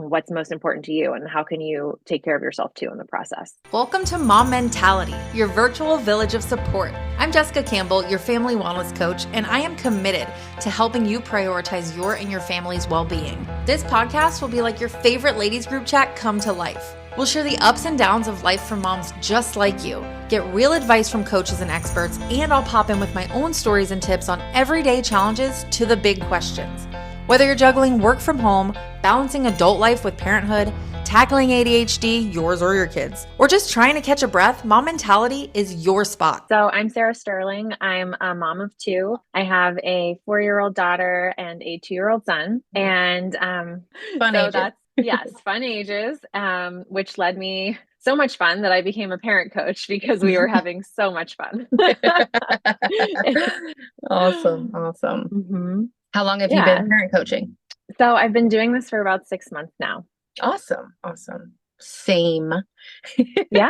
what's most important to you and how can you take care of yourself too in the process. Welcome to Mom Mentality, your virtual village of support. I'm Jessica Campbell, your family wellness coach, and I am committed to helping you prioritize your and your family's well-being. This podcast will be like your favorite ladies group chat come to life. We'll share the ups and downs of life for moms just like you, get real advice from coaches and experts, and I'll pop in with my own stories and tips on everyday challenges to the big questions. Whether you're juggling work from home, balancing adult life with parenthood, tackling ADHD, yours or your kids, or just trying to catch a breath, Mom Mentality is your spot. So I'm Sarah Stirling. I'm a mom of two. I have a 4-year-old daughter and a 2-year-old son. And Fun ages. Yes, fun ages, which led me so much fun that I became a parent coach because we were having so much fun. Awesome. Mm-hmm. How long have you been parent coaching? So I've been doing this for about 6 months now. Awesome. Same. Yeah.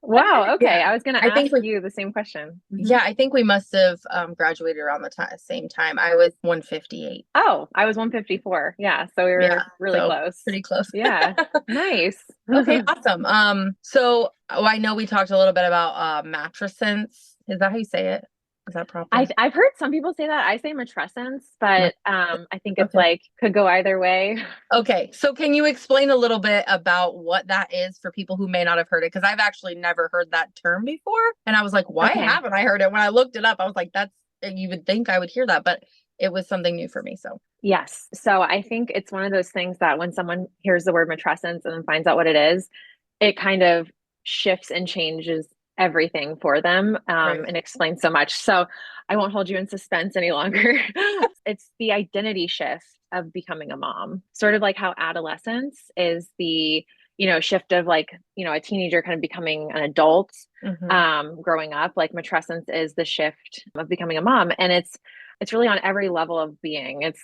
Wow. Okay. Yeah. I was going to ask you the same question. Yeah, I think we must have graduated around the same time. I was 158. Oh, I was 154. Yeah. So we were really close. Pretty close. Yeah. Nice. Okay, awesome. So I know we talked a little bit about Matrescence. Is that how you say it? Is that proper? I've heard some people say that. I say Matrescence, but I think it's could go either way. Okay. So can you explain a little bit about what that is for people who may not have heard it? Because I've actually never heard that term before. And I was like, why haven't I heard it? When I looked it up, I was like, you would think I would hear that, but it was something new for me. So yes. So I think it's one of those things that when someone hears the word Matrescence and then finds out what it is, it kind of shifts and changes everything for them and explains so much. So I won't hold you in suspense any longer. It's the identity shift of becoming a mom, sort of like how adolescence is the, shift of a teenager kind of becoming an adult, growing up. Like matrescence is the shift of becoming a mom. And it's really on every level of being. It's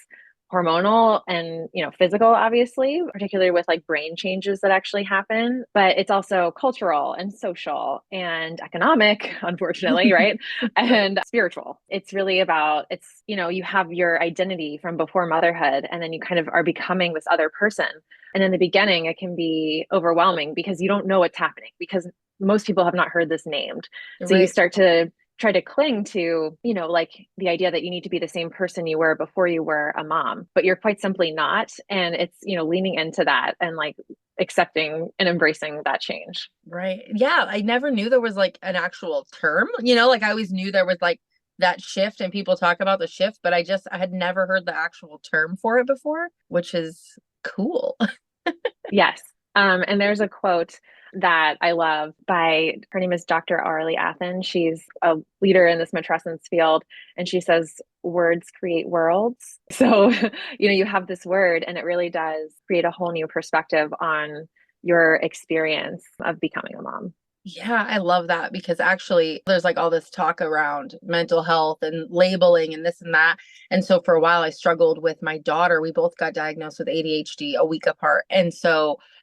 hormonal and, physical, obviously, particularly with like brain changes that actually happen, but it's also cultural and social and economic, unfortunately, right? And spiritual. It's really about, you have your identity from before motherhood, and then you kind of are becoming this other person. And in the beginning, it can be overwhelming because you don't know what's happening because most people have not heard this named. So you start to try to cling to, the idea that you need to be the same person you were before you were a mom, but you're quite simply not. And it's, leaning into that and accepting and embracing that change. Right. Yeah. I never knew there was an actual term, I always knew there was that shift and people talk about the shift, but I had never heard the actual term for it before, which is cool. Yes. And there's a quote that I love her name is Dr. Arlie Athen. She's a leader in this matrescence field. And she says, words create worlds. So, you have this word and it really does create a whole new perspective on your experience of becoming a mom. Yeah, I love that because actually there's all this talk around mental health and labeling and this and that. And so for a while I struggled with my daughter. We both got diagnosed with ADHD a week apart. And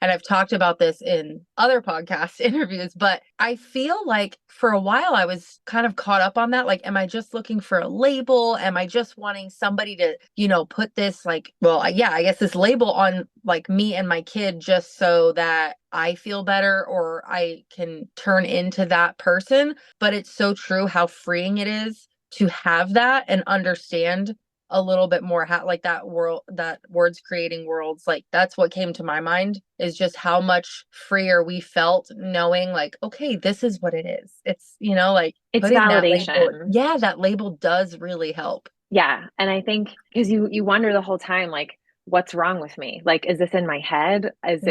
I've talked about this in other podcast interviews, but I feel like for a while I was kind of caught up on that. Am I just looking for a label? Am I just wanting somebody to, put this I guess this label on me and my kid just so that I feel better or I can turn into that person. But it's so true how freeing it is to have that and understand a little bit more how that words creating worlds. That's what came to my mind is just how much freer we felt knowing okay, this is what it is. It's, it's validation. That label does really help. Yeah. And I think because you wonder the whole time, what's wrong with me? Is this in my head? Is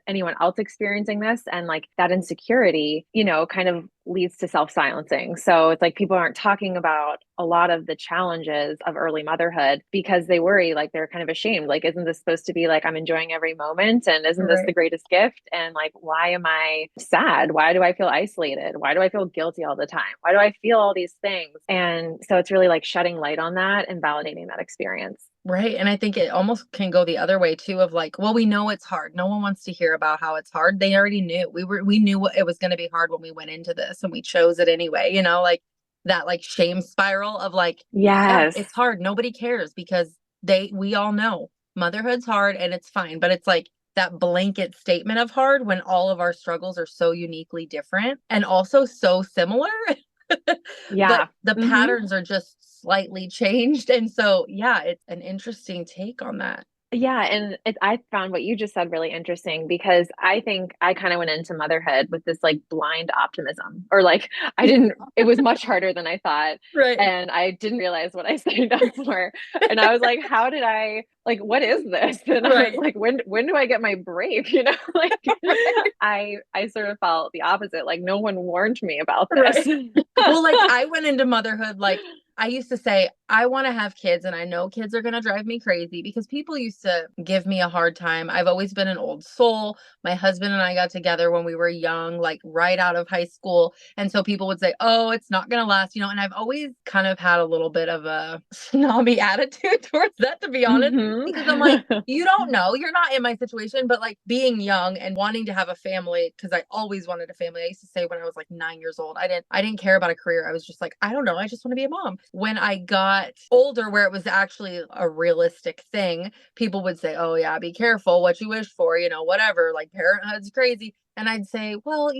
anyone else experiencing this? And that insecurity, kind of leads to self-silencing. So it's people aren't talking about a lot of the challenges of early motherhood because they worry, they're kind of ashamed. Isn't this supposed to be I'm enjoying every moment? And isn't this the greatest gift? And why am I sad? Why do I feel isolated? Why do I feel guilty all the time? Why do I feel all these things? And so it's really shedding light on that and validating that experience. Right. And I think it almost can go the other way too of we know it's hard. No one wants to hear about how it's hard. They already knew. We knew what it was going to be hard when we went into this and we chose it anyway, that shame spiral of yes, it's hard. Nobody cares because we all know motherhood's hard and it's fine. But it's that blanket statement of hard when all of our struggles are so uniquely different and also so similar. But Yeah. the Hmm. patterns are just slightly changed. And so, yeah, it's an interesting take on that. Yeah, and I found what you just said really interesting because I think I kind of went into motherhood with this like blind optimism, or like I didn't, it was much harder than I thought. Right. And I didn't realize what I signed up for. And I was like, how did I, like, what is this? And I was Right. like, when do I get my break? You know, like Right. I sort of felt the opposite, like no one warned me about this. Right. Well, like I went into motherhood, like I used to say, I want to have kids, and I know kids are going to drive me crazy because people used to give me a hard time. I've always been an old soul. My husband and I got together when we were young, like right out of high school. And so people would say, oh, it's not going to last, And I've always kind of had a little bit of a snobby attitude towards that, to be honest, Hmm. because I'm like, you don't know, you're not in my situation, but like being young and wanting to have a family, because I always wanted a family. I used to say when I was like 9 years old, I didn't care about a career. I was just like, I don't know, I just want to be a mom. When I got older, where it was actually a realistic thing, people would say, oh yeah, be careful what you wish for, whatever, like parenthood's crazy. And I'd say, well,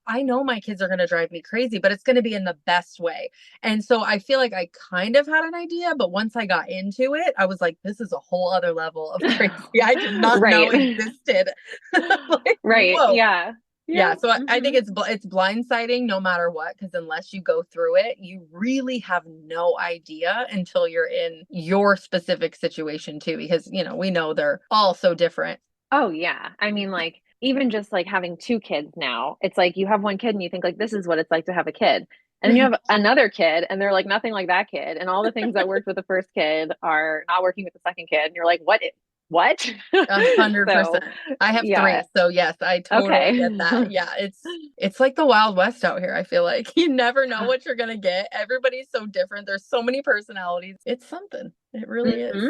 I know my kids are going to drive me crazy, but it's going to be in the best way. And so I feel like I kind of had an idea, but once I got into it, I was like, this is a whole other level of crazy I did not know Right. existed. Like, Right. whoa. Yeah. Yeah. Yeah, so I think Hmm. it's blindsiding no matter what, because unless you go through it, you really have no idea until you're in your specific situation too, because we know they're all so different. Oh yeah. I mean, like even just like having two kids now, it's like you have one kid and you think like this is what it's like to have a kid. And then you have another kid and they're like nothing like that kid. And all the things that worked with the first kid are not working with the second kid. And you're like, what? 100%. So I have yeah. three, so yes, I totally Okay. get that. Yeah, it's like the Wild West out here. I feel like you never know what you're gonna get. Everybody's so different. There's so many personalities. It's something. It really is. Hmm.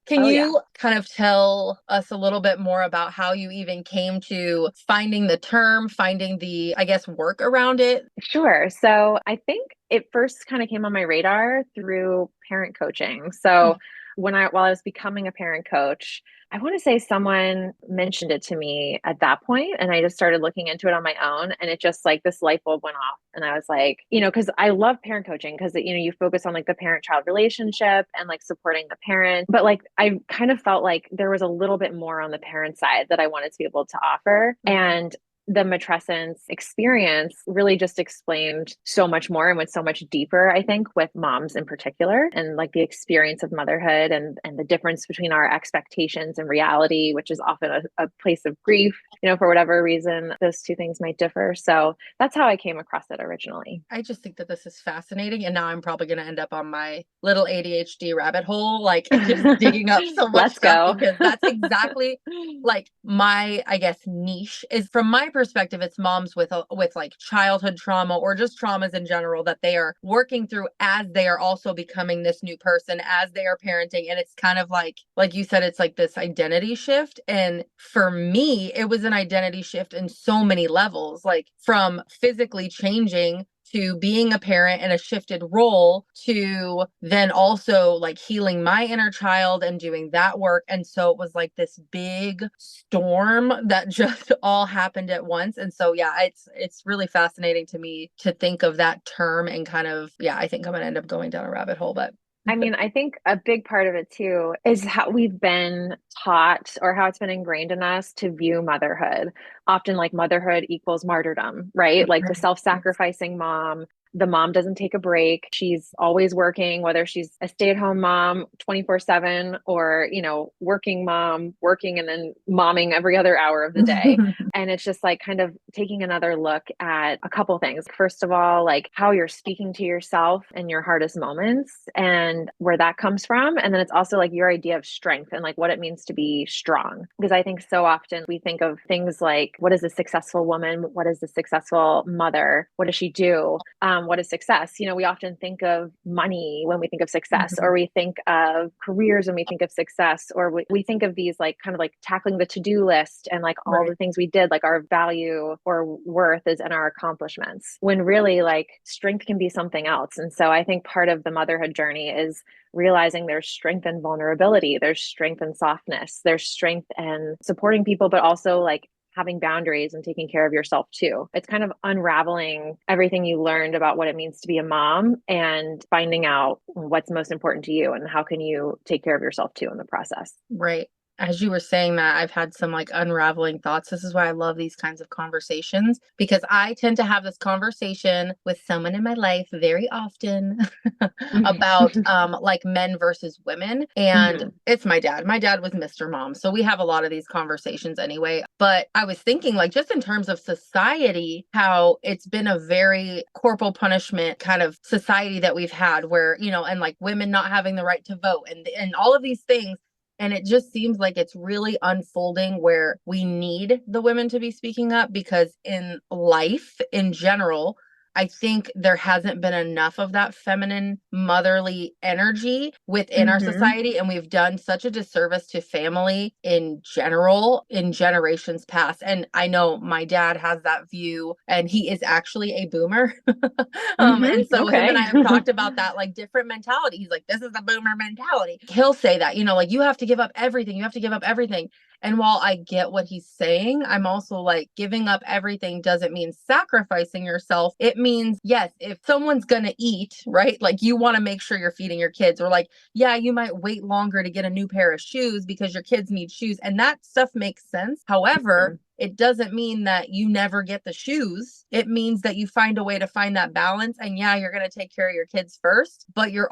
Can Oh yeah. you kind of tell us a little bit more about how you even came to finding the term, finding the, I guess, work around it? Sure. So I think it first kind of came on my radar through parent coaching. So while I was becoming a parent coach, I want to say someone mentioned it to me at that point, and I just started looking into it on my own. And it just like this light bulb went off. And I was like, because I love parent coaching because, you focus on like the parent child relationship and like supporting the parent. But like, I kind of felt like there was a little bit more on the parent side that I wanted to be able to offer. Mhm. And the matrescence experience really just explained so much more and went so much deeper, I think, with moms in particular, and like the experience of motherhood and the difference between our expectations and reality, which is often a place of grief, for whatever reason, those two things might differ. So that's how I came across it originally. I just think that this is fascinating. And now I'm probably going to end up on my little ADHD rabbit hole, like just digging up so much Let's stuff go. because that's exactly like my, I guess, niche is from my perspective. It's moms with like childhood trauma or just traumas in general that they are working through as they are also becoming this new person, as they are parenting. And it's kind of like you said, it's like this identity shift. And for me, it was an identity shift in so many levels, like from physically changing to being a parent in a shifted role to then also like healing my inner child and doing that work. And so it was like this big storm that just all happened at once. And so yeah, it's really fascinating to me to think of that term and kind of, yeah, I think I'm gonna end up going down a rabbit hole, but I mean, I think a big part of it too is how we've been taught or how it's been ingrained in us to view motherhood. Often, like motherhood equals martyrdom, right? Like the right. self sacrificing mom. The mom doesn't take a break. She's always working, whether she's a stay at home mom 24/7 or, working mom, working and then momming every other hour of the day. And it's just like kind of taking another look at a couple things. First of all, like how you're speaking to yourself in your hardest moments and where that comes from. And then it's also like your idea of strength and like what it means to be strong. Because I think so often we think of things like, what is a successful woman? What is a successful mother? What does she do? What is success? We often think of money when we think of success, or Mhm. we think of careers when we think of success, or we think of these like kind of like tackling the to-do list and like all Right. the things we did, like our value or worth is in our accomplishments, when really like strength can be something else. And so I think part of the motherhood journey is realizing there's strength in vulnerability, there's strength in softness, there's strength in supporting people, but also like having boundaries and taking care of yourself too. It's kind of unraveling everything you learned about what it means to be a mom and finding out what's most important to you and how can you take care of yourself too in the process. Right. As you were saying that, I've had some like unraveling thoughts. This is why I love these kinds of conversations, because I tend to have this conversation with someone in my life very often about like men versus women. And Mhm. it's my dad. My dad was Mr. Mom. So we have a lot of these conversations anyway. But I was thinking, like, just in terms of society, how it's been a very corporal punishment kind of society that we've had where, you know, and like women not having the right to vote and all of these things. And it just seems like it's really unfolding where we need the women to be speaking up, because in life in general, I think there hasn't been enough of that feminine motherly energy within our Mhm. society. And we've done such a disservice to family in general in generations past. And I know my dad has that view, and he is actually a boomer. Mhm. And so him and Okay. I have talked about that, like different mentality. He's like, this is the boomer mentality. He'll say that, you know, like you have to give up everything. You have to give up everything. And while I get what he's saying, I'm also like, giving up everything doesn't mean sacrificing yourself. It means, yes, if someone's going to eat, right? Like you want to make sure you're feeding your kids, or like, yeah, you might wait longer to get a new pair of shoes because your kids need shoes. And that stuff makes sense. However, Mhm. it doesn't mean that you never get the shoes. It means that you find a way to find that balance. And yeah, you're going to take care of your kids first, but you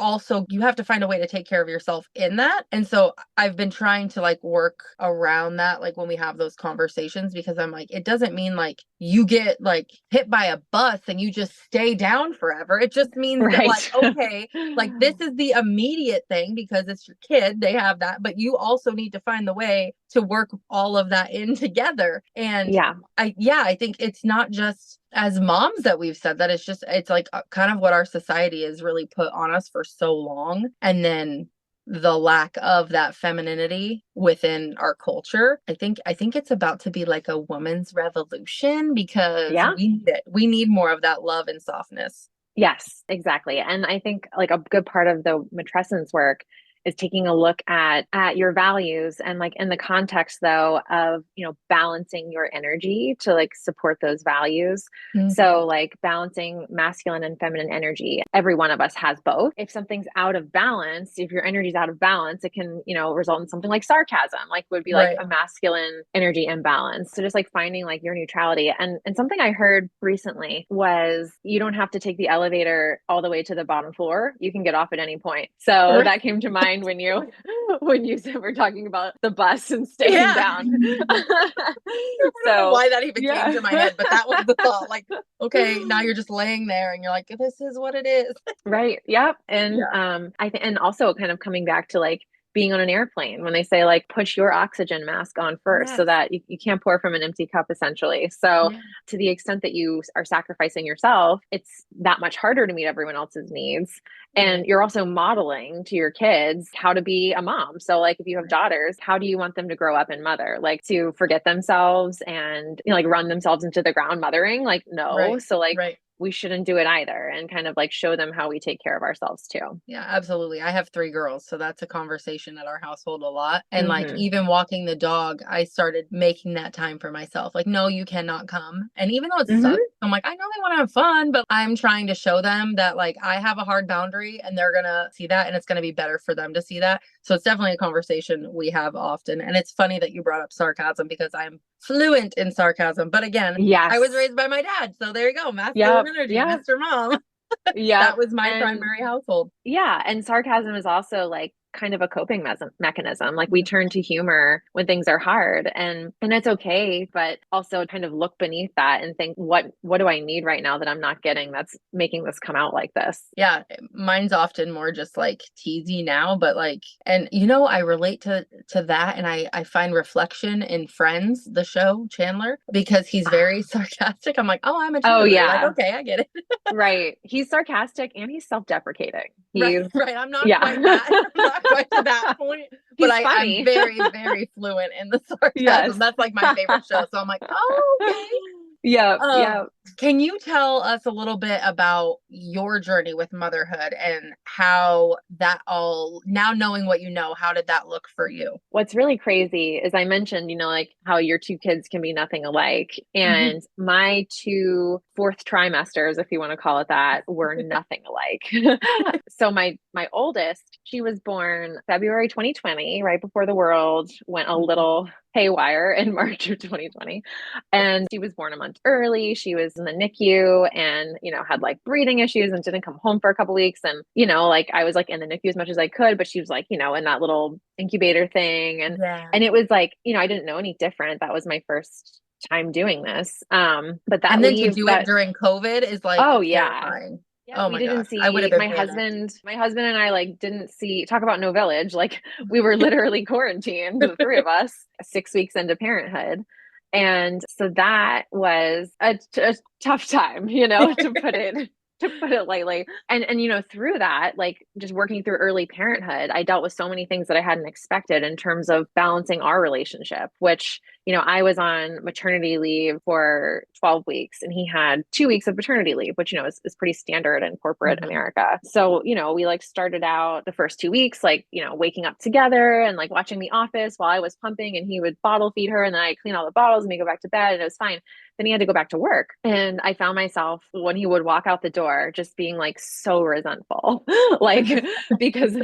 have to find a way to take care of yourself in that. And so I've been trying to like work around that, like when we have those conversations, because I'm like, it doesn't mean like you get like hit by a bus and you just stay down forever. It just means that like, Right. okay, like this is the immediate thing because it's your kid, they have that, but you also need to find the way to work all of that in together. And Yeah. I think it's not just as moms that we've said that. It's like kind of what our society has really put on us for so long. And then the lack of that femininity within our culture. I think it's about to be like a woman's revolution, because Yeah. we need it. We need more of that love and softness. Yes, exactly. And I think like a good part of the matrescence work is taking a look at your values and like in the context though of, you know, balancing your energy to like support those values. Mhm. So like balancing masculine and feminine energy. Every one of us has both. If something's out of balance, if your energy is out of balance, it can, you know, result in something like sarcasm, like would be like Right. a masculine energy imbalance. So just like finding like your neutrality. And something I heard recently was you don't have to take the elevator all the way to the bottom floor. You can get off at any point. So Right. that came to mind when you when you said we're talking about the bus and staying Yeah. down. I don't know So why that even came yeah. to my head, but that was the thought. Like, okay, now you're just laying there and you're like, this is what it is. Right. Yep. And Yeah. I think and also kind of coming back to like being on an airplane when they say like push your oxygen mask on first so Yes. that you can't pour from an empty cup essentially. So Yeah. to the extent that you are sacrificing yourself, it's that much harder to meet everyone else's needs. And Right. you're also modeling to your kids how to be a mom. So like if you have Right. daughters, how do you want them to grow up and mother? Like to forget themselves and you know, like run themselves into the ground mothering? Like no. Right. So like Right. we shouldn't do it either and kind of like show them how we take care of ourselves too. Yeah, absolutely. I have three girls, so that's a conversation at our household a lot. And like Hmm. even walking the dog, I started making that time for myself. Like, no, you cannot come. And even though it sucks, Hmm. I'm like, I know they want to have fun, but I'm trying to show them that like I have a hard boundary and they're gonna see that and it's gonna be better for them to see that. So it's definitely a conversation we have often. And it's funny that you brought up sarcasm because I'm fluent in sarcasm. But again, I was Yes. raised by my dad. So there you go, masculine Yep. energy, Yep. Mr. Mom. That Yep. was my And primary household. yeah, and sarcasm is also like kind of a coping mechanism. Like we turn to humor when things are hard and it's okay, but also kind of look beneath that and think what do I need right now that I'm not getting that's making this come out like this? Yeah, mine's often more just like teasy now, but like, and you know, I relate to that, and I find reflection in Friends, the show Chandler, because he's very sarcastic. I'm like, oh, I'm a Oh Chandler. Like, yeah. okay, I get it. Right. He's sarcastic and he's self-deprecating. Right, He's right. I'm not yeah. quite that. quite to that point, but He's I'm funny. very, very fluent in the sarcasm. Yes. That's like my favorite show. So I'm like, oh, okay. Yep, Um, yep. can you tell us a little bit about your journey with motherhood and how that all, now knowing what you know, how did that look for you? What's really crazy is I mentioned, like how your two kids can be nothing alike. Mhm. And my two fourth trimesters, if you want to call it that, were nothing alike. So my oldest, she was born February 2020, right before the world went a little haywire in March of 2020. And she was born a month early. She was in the NICU and, had like breathing issues and didn't come home for a couple weeks. And, like I was like in the NICU as much as I could, but she was like, in that little incubator thing. Yeah. And it was like, I didn't know any different. That was my first time doing this. But And that then to leave do it that, during COVID is like oh yeah. terrifying. Yeah, Oh we my didn't gosh. I would have see been my panicked. husband. My husband and I like didn't see talk about no village. Like we were literally quarantined, the three of us, 6 weeks into parenthood. And so that was a tough time, to put it lightly. And through that, like just working through early parenthood, I dealt with so many things that I hadn't expected in terms of balancing our relationship, which I was on maternity leave for 12 weeks and he had 2 weeks of paternity leave, which, is pretty standard in corporate Mhm. America. So, we like started out the first 2 weeks, like, waking up together and like watching The Office while I was pumping and he would bottle feed her and then I clean all the bottles and we go back to bed and it was fine. Then he had to go back to work. And I found myself when he would walk out the door just being like so resentful. Like because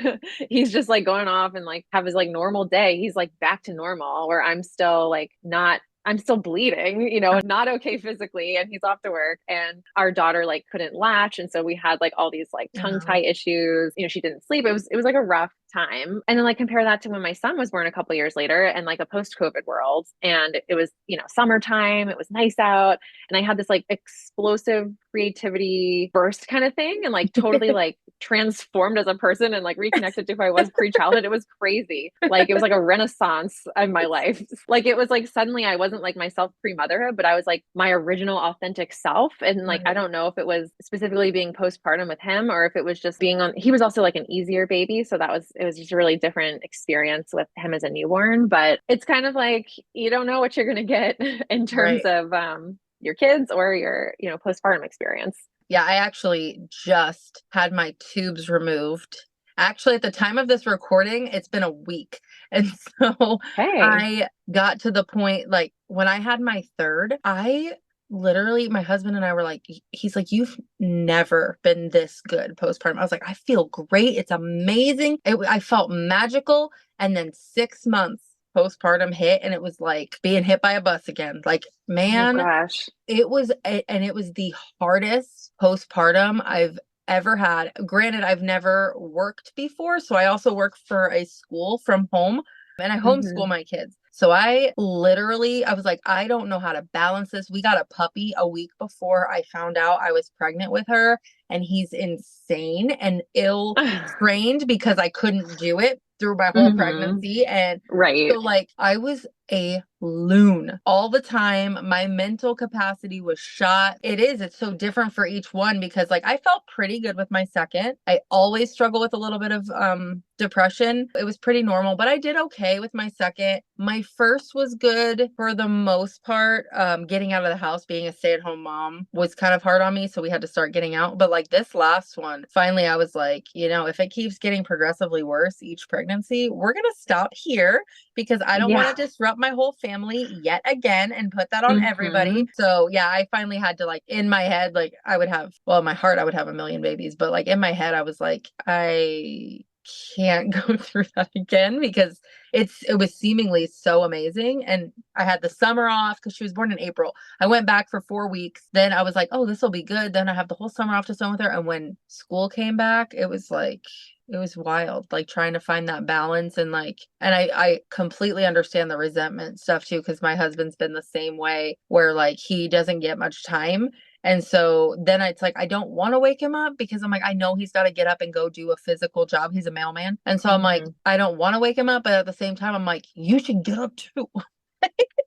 he's just like going off and like have his like normal day. He's like back to normal where I'm still like not I'm still bleeding, not okay physically. And he's off to work. And our daughter like couldn't latch. And so we had like all these like tongue tie Oh, issues. She didn't sleep. It was like a rough time. And then like compare that to when my son was born a couple years later and like a post-COVID world. And it was, summertime, it was nice out. And I had this like explosive creativity burst kind of thing and like totally like transformed as a person and like reconnected to who I was pre-childhood. It was crazy. Like it was like a renaissance in my life. Like it was like suddenly I wasn't like myself pre-motherhood, but I was like my original authentic self. And like I right. don't know if it was specifically being postpartum with him or if it was just being on he was also like an easier baby. So it was just a really different experience with him as a newborn. But it's kind of like you don't know what you're gonna get in terms Right. of your kids or your, postpartum experience. Yeah, I actually just had my tubes removed. Actually, at the time of this recording, it's been a week. And so Hey. I got to the point like when I had my third, I literally, my husband and I were like, he's like, you've never been this good postpartum. I was like, I feel great. It's amazing. I felt magical. And then 6 months postpartum hit, and it was like being hit by a bus again. Like, Oh man, gosh. and it was the hardest postpartum I've ever had. Granted, I've never worked before, so I also work for a school from home and I Hmm. homeschool my kids. So I was like, I don't know how to balance this. We got a puppy a week before I found out I was pregnant with her, and he's insane and ill trained because I couldn't do it through my whole Hmm. pregnancy. And Right. so like I was a loon all the time. My mental capacity was shot. It's so different for each one because like I felt pretty good with my second. I always struggle with a little bit of depression. It was pretty normal, but I did okay with my second. My first was good for the most part. Getting out of the house, being a stay-at-home mom was kind of hard on me, so we had to start getting out. But like this last one, finally I was like, if it keeps getting progressively worse each pregnancy, we're going to stop here because I don't want Yeah. to disrupt my whole family yet again and put that on Hmm. everybody. So yeah, I finally had to like in my head, like in my heart, I would have a million babies, but like in my head, I was like, I can't go through that again because it was seemingly so amazing. And I had the summer off because she was born in April. I went back for 4 weeks. Then I was like, oh, this will be good. Then I have the whole summer off to spend with her. And when school came back, it was wild, like trying to find that balance and I completely understand the resentment stuff too, because my husband's been the same way where like he doesn't get much time. And so then it's like, I don't want to wake him up because I'm like, I know he's got to get up and go do a physical job. He's a mailman. And so I'm like, Hmm. I don't want to wake him up. But at the same time, I'm like, you should get up too.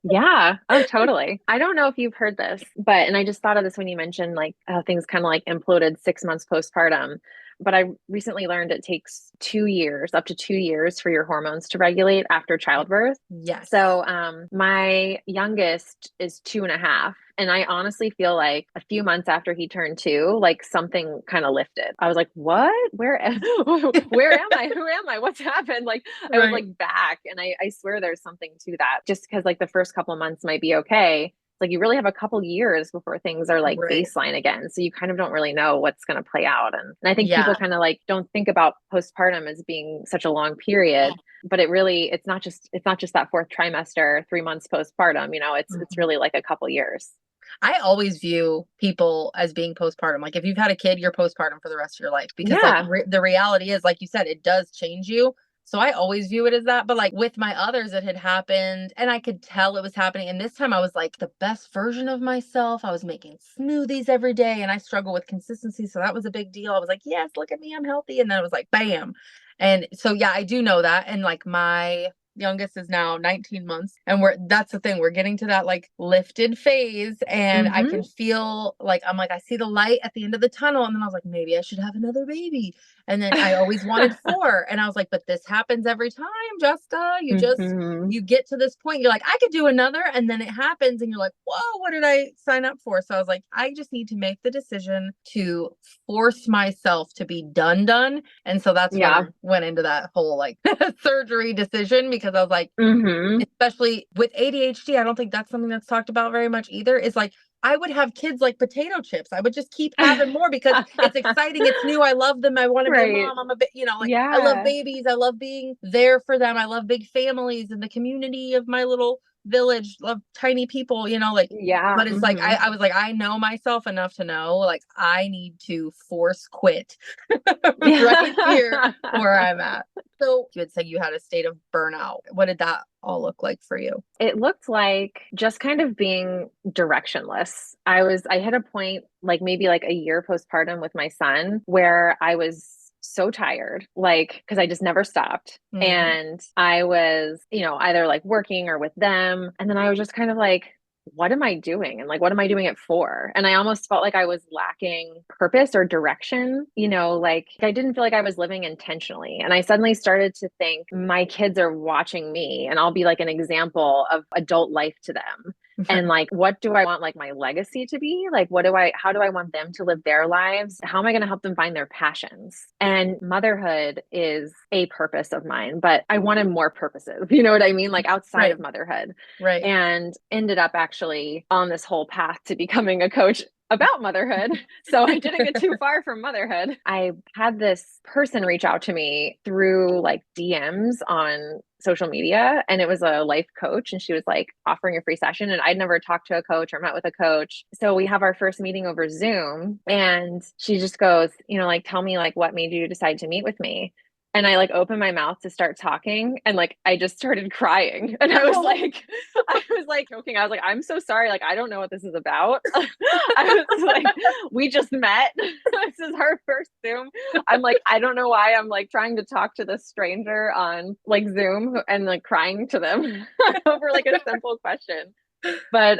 Yeah. Oh, totally. I don't know if you've heard this, and I just thought of this when you mentioned like how things kind of like imploded 6 months postpartum. but I recently learned it takes 2 years, up to 2 years for your hormones to regulate after childbirth. Yes. So, my youngest is 2.5. And I honestly feel like a few months after he turned two, like something kind of lifted. I was like, what? Where am I? Who am I? What's happened? Like I was Right. like back. And I swear there's something to that. Just because like the first couple months might be okay. Like you really have a couple years before things are like Right. baseline again. So you kind of don't really know what's going to play out. And I think people Yeah. kind of like don't think about postpartum as being such a long period, but it's not just that fourth trimester, 3 months postpartum, it's Mhm. really like a couple years. I always view people as being postpartum. Like if you've had a kid, you're postpartum for the rest of your life because like Yeah. the reality is, like you said, it does change you. So I always view it as that. But like with my others, it had happened and I could tell it was happening. And this time I was like the best version of myself. I was making smoothies every day and I struggle with consistency. So that was a big deal. I was like, yes, look at me, I'm healthy. And then it was like, bam. And so, yeah, I do know that. And like my youngest is now 19 months and that's the thing, we're getting to that like lifted phase and I can Hmm. feel like I'm like I see the light at the end of the tunnel and then I was like maybe I should have another baby and then I always wanted four and I was like but this happens every time, Jessica, Hmm. you get to this point, you're like I could do another and then it happens and you're like whoa, what did I sign up for? So I was like I just need to make the decision to force myself to be done. And so that's when I Yeah. went into that whole like surgery decision because I was like, Hmm. especially with ADHD, I don't think that's something that's talked about very much either. Is like I would have kids like potato chips. I would just keep having more because it's exciting, it's new. I love them. I want to be a Right. mom. I'm a bit, like I love Yeah. babies. I love being there for them. I love big families and the community of my little village, love tiny people, like Yeah. but it's like Hmm. I was like, I know myself enough to know like I need to force quit right here Yeah. where I'm at. So you had said you had a state of burnout. What did that all look like for you? It looked like just kind of being directionless. I hit a point like maybe like a year postpartum with my son where I was so tired, like, because I just never stopped. Mhm. And I was, either like working or with them. And then I was just kind of like, what am I doing? And like, what am I doing it for? And I almost felt like I was lacking purpose or direction, like I didn't feel like I was living intentionally. And I suddenly started to think my kids are watching me and I'll be like an example of adult life to them. And like, what do I want like my legacy to be? Like, how do I want them to live their lives? How am I going to help them find their passions? And motherhood is a purpose of mine, but I wanted more purposes. You know what I mean? Like outside Right, of motherhood, right. and ended up actually on this whole path to becoming a coach about motherhood. So I didn't get too far from motherhood. I had this person reach out to me through like DMs on social media, and it was a life coach, and she was like offering a free session, and I'd never talked to a coach or met with a coach. So we have our first meeting over Zoom, and she just goes, like, tell me like what made you decide to meet with me. And I like opened my mouth to start talking and like I just started crying. And Oh, I was like joking. I was like, I'm so sorry. Like, I don't know what this is about. I was like, we just met. This is our first Zoom. I'm like, I don't know why I'm like trying to talk to this stranger on like Zoom and like crying to them over like a simple question. But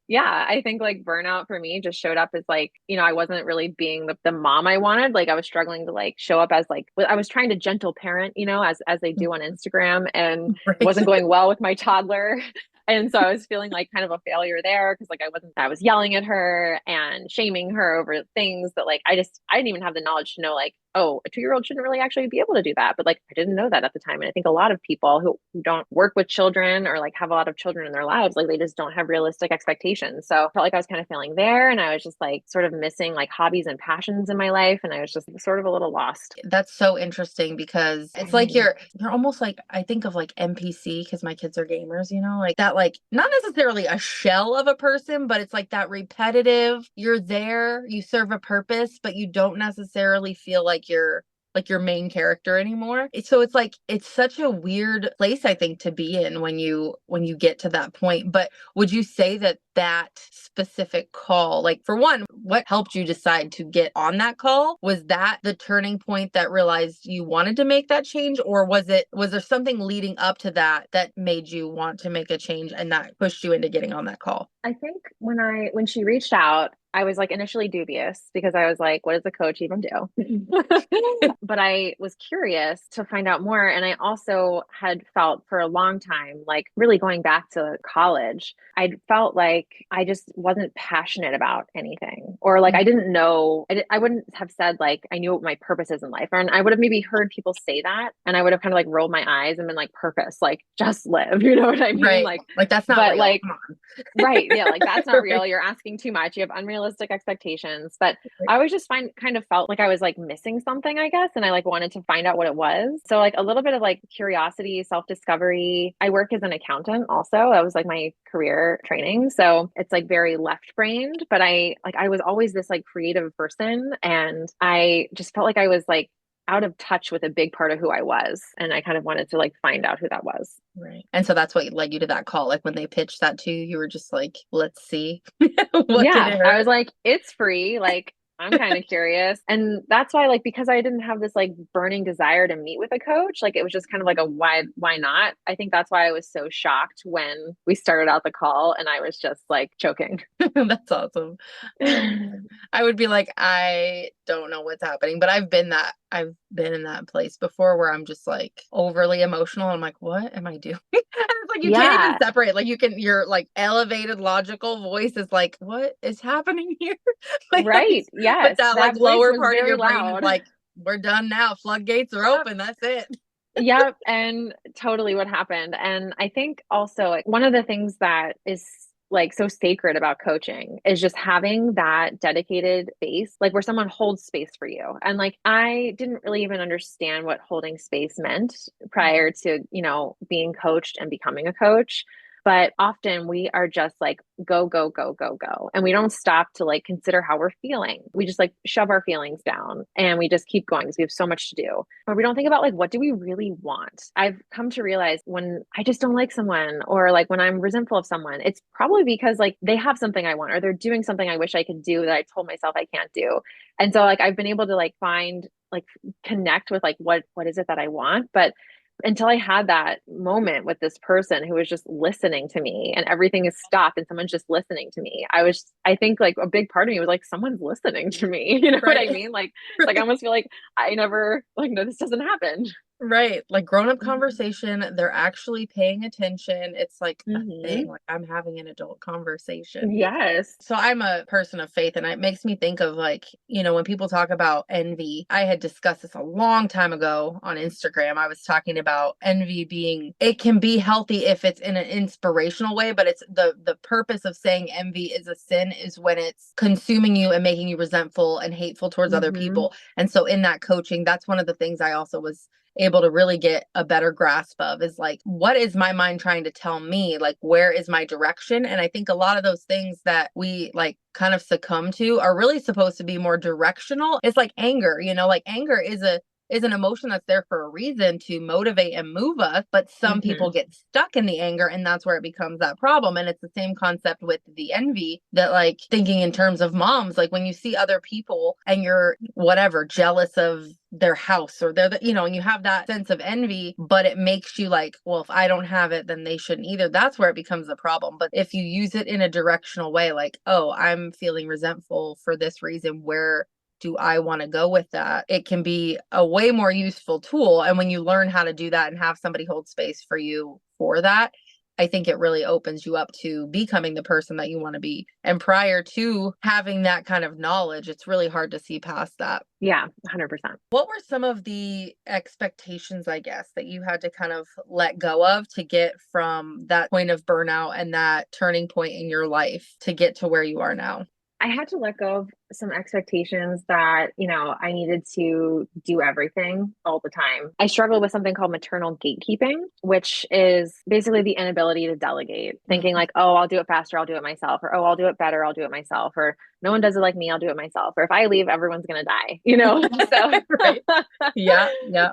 yeah, I think like burnout for me just showed up as like, I wasn't really being the mom I wanted. Like I was struggling to like show up as like I was trying to gentle parent, as they do on Instagram, and it right. wasn't going well with my toddler. And so I was feeling like kind of a failure there because like I was yelling at her and shaming her over things that like I didn't even have the knowledge to know like, oh, a 2-year-old shouldn't really actually be able to do that. But like I didn't know that at the time. And I think a lot of people who don't work with children or like have a lot of children in their lives, like they just don't have realistic expectations. So I felt like I was kind of failing there. And I was just like sort of missing like hobbies and passions in my life. And I was just sort of a little lost. That's so interesting because it's like you're almost like I think of like NPC because my kids are gamers, like that, like not necessarily a shell of a person, but it's like that repetitive, you're there, you serve a purpose, but you don't necessarily feel like you're like your main character anymore. So it's like it's such a weird place I think to be in when you get to that point. But would you say that that specific call, like for one, what helped you decide to get on that call? Was that the turning point that realized you wanted to make that change, or was there something leading up to that that made you want to make a change and that pushed you into getting on that call? I think when she reached out, I was like initially dubious because I was like, what does a coach even do? But I was curious to find out more. And I also had felt for a long time, like really going back to college, I felt like I just wasn't passionate about anything, or like I didn't know, I wouldn't have said like I knew what my purpose is in life. And I would have maybe heard people say that. And I would have kind of like rolled my eyes and been like, purpose, like just live, you know what I mean? Right. Like that's not But real. like, Come on. right. Yeah. Like that's not Right. real. You're asking too much. You have unrealistic expectations. But I always just kind of felt like I was like missing something, I guess. And I like wanted to find out what it was. So like a little bit of like curiosity, self-discovery. I work as an accountant also. That was like my career training. So it's like very left brained, but I was always this like creative person. And I just felt like I was like out of touch with a big part of who I was. And I kind of wanted to like find out who that was. Right. And so that's what led you to that call. Like when they pitched that to you, you were just like, let's see. What can Yeah, it I was hurt? like, it's free. Like, I'm kind of curious. And that's why, like, because I didn't have this like burning desire to meet with a coach, like it was just kind of like a why not? I think that's why I was so shocked when we started out the call and I was just like choking. That's awesome. I would be like, I don't know what's happening, but I've been in that place before where I'm just like overly emotional. I'm like, what am I doing? And it's like you can't even Yeah, separate. Like your like elevated logical voice is like, what is happening here? Like, right. but Yes, that like that voice lower was part of very your brain is loud. like, we're done now. Floodgates are Yep. open. That's it. Yep, and totally what happened. And I think also like one of the things that is like so sacred about coaching is just having that dedicated space, like where someone holds space for you. And like I didn't really even understand what holding space meant prior to, being coached and becoming a coach. But often we are just like go, go, go, go, go. And we don't stop to like consider how we're feeling. We just like shove our feelings down and we just keep going because we have so much to do. But we don't think about like what do we really want. I've come to realize when I just don't like someone or like when I'm resentful of someone, it's probably because like they have something I want or they're doing something I wish I could do that I told myself I can't do. And so like I've been able to like find like connect with like what is it that I want. But until I had that moment with this person who was just listening to me and everything is stopped and someone's just listening to me. I think like a big part of me was like, someone's listening to me. You know what I Right. mean? Like I almost feel like I never like, no, this doesn't happen. Right. Like grown-up Mhm. conversation, they're actually paying attention. It's like a thing. Mhm. Like I'm having an adult conversation. Yes. So I'm a person of faith, and it makes me think of like, when people talk about envy, I had discussed this a long time ago on Instagram. I was talking about envy being, it can be healthy if it's in an inspirational way, but it's the purpose of saying envy is a sin is when it's consuming you and making you resentful and hateful towards other Mhm. people. And so in that coaching, that's one of the things I also was able to really get a better grasp of is like, what is my mind trying to tell me? Like, where is my direction? And I think a lot of those things that we like kind of succumb to are really supposed to be more directional. It's like anger, like anger is an emotion that's there for a reason to motivate and move us, but some people Mhm. get stuck in the anger and that's where it becomes that problem. And it's the same concept with the envy, that like thinking in terms of moms, like when you see other people and you're whatever jealous of their house or and you have that sense of envy, but it makes you like, well, if I don't have it, then they shouldn't either. That's where it becomes a problem. But if you use it in a directional way, like, oh, I'm feeling resentful for this reason, where do I want to go with that? It can be a way more useful tool. And when you learn how to do that and have somebody hold space for you for that, I think it really opens you up to becoming the person that you want to be. And prior to having that kind of knowledge, it's really hard to see past that. Yeah, 100%. What were some of the expectations, I guess, that you had to kind of let go of to get from that point of burnout and that turning point in your life to get to where you are now? I had to let go of some expectations that, I needed to do everything all the time. I struggled with something called maternal gatekeeping, which is basically the inability to delegate, thinking Mhm. like, oh, I'll do it faster, I'll do it myself, or oh, I'll do it better, I'll do it myself, or no one does it like me, I'll do it myself, or if I leave, everyone's going to die. So, Right. Yeah. Yeah.